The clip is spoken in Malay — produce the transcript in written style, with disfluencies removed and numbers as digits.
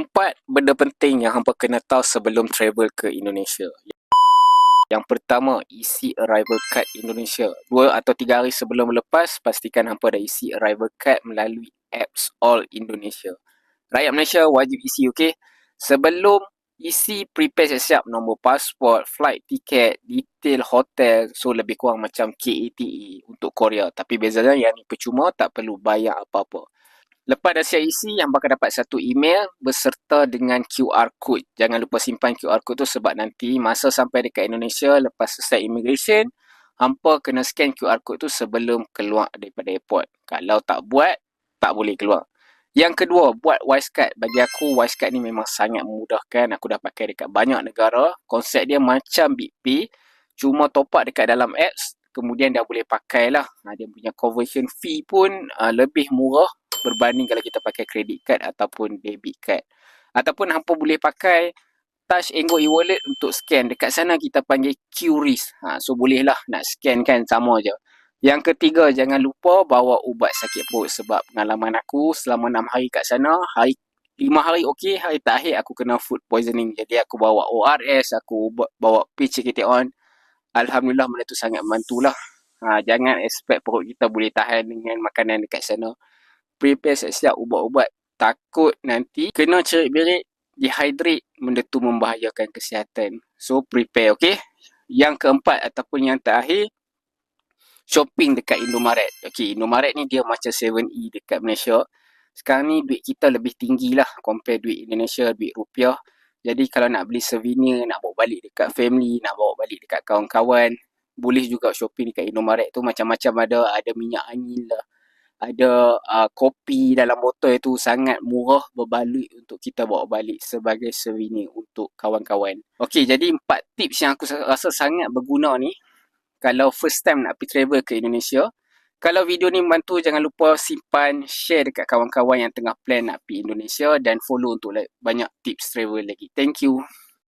4 benda penting yang hampa kena tahu sebelum travel ke Indonesia. Yang pertama, isi arrival card Indonesia. 2 atau 3 hari sebelum melepas, pastikan hampa dah isi arrival card melalui apps All Indonesia. Rakyat Malaysia wajib isi, okey? Sebelum isi, prepare siap-siap nombor pasport, flight ticket, detail hotel. So, lebih kurang macam KATE untuk Korea. Tapi bezanya yang ni percuma, tak perlu bayar apa-apa. Lepas dah siap isi, hampa akan dapat satu email beserta dengan QR code. Jangan lupa simpan QR code tu sebab nanti masa sampai dekat Indonesia, lepas selesai immigration, hampa kena scan QR code tu sebelum keluar daripada airport. Kalau tak buat, tak boleh keluar. Yang kedua, buat Wise Card. Bagi aku, Wise Card ni memang sangat memudahkan. Aku dah pakai dekat banyak negara. Konsep dia macam BigPay. Cuma top up dekat dalam apps. Kemudian dah boleh pakai lah. Dia punya conversion fee pun lebih murah berbanding kalau kita pakai credit card ataupun debit card. Ataupun hampa boleh pakai Touch and Go e-wallet untuk scan. Dekat sana kita panggil QRIS. So boleh lah nak scan kan, sama je. Yang ketiga, jangan lupa bawa ubat sakit perut. Sebab pengalaman aku selama 6 hari kat sana, 5 hari okey, hari terakhir aku kena food poisoning. Jadi aku bawa ORS, aku bawa PCKT-ON. Alhamdulillah benda tu sangat membantulah. Jangan expect perut kita boleh tahan dengan makanan dekat sana. Prepare siap-siap ubat-ubat. Takut nanti kena cerit-berit, dehydrate, benda tu membahayakan kesihatan. So prepare, okey? Yang keempat ataupun yang terakhir, shopping dekat Indomaret. Okey, Indomaret ni dia macam 7E dekat Malaysia. Sekarang ni duit kita lebih tinggi lah compare duit Indonesia, duit rupiah. Jadi kalau nak beli souvenir, nak bawa balik dekat family, nak bawa balik dekat kawan-kawan, boleh juga shopping dekat Indomaret tu. Macam-macam ada minyak angin lah. Ada kopi dalam botol itu sangat murah, berbaloi untuk kita bawa balik sebagai souvenir untuk kawan-kawan. Okey, jadi 4 tips yang aku rasa sangat berguna ni kalau first time nak pergi travel ke Indonesia. Kalau video ni membantu, jangan lupa simpan, share dekat kawan-kawan yang tengah plan nak pergi Indonesia dan follow untuk banyak tips travel lagi. Thank you.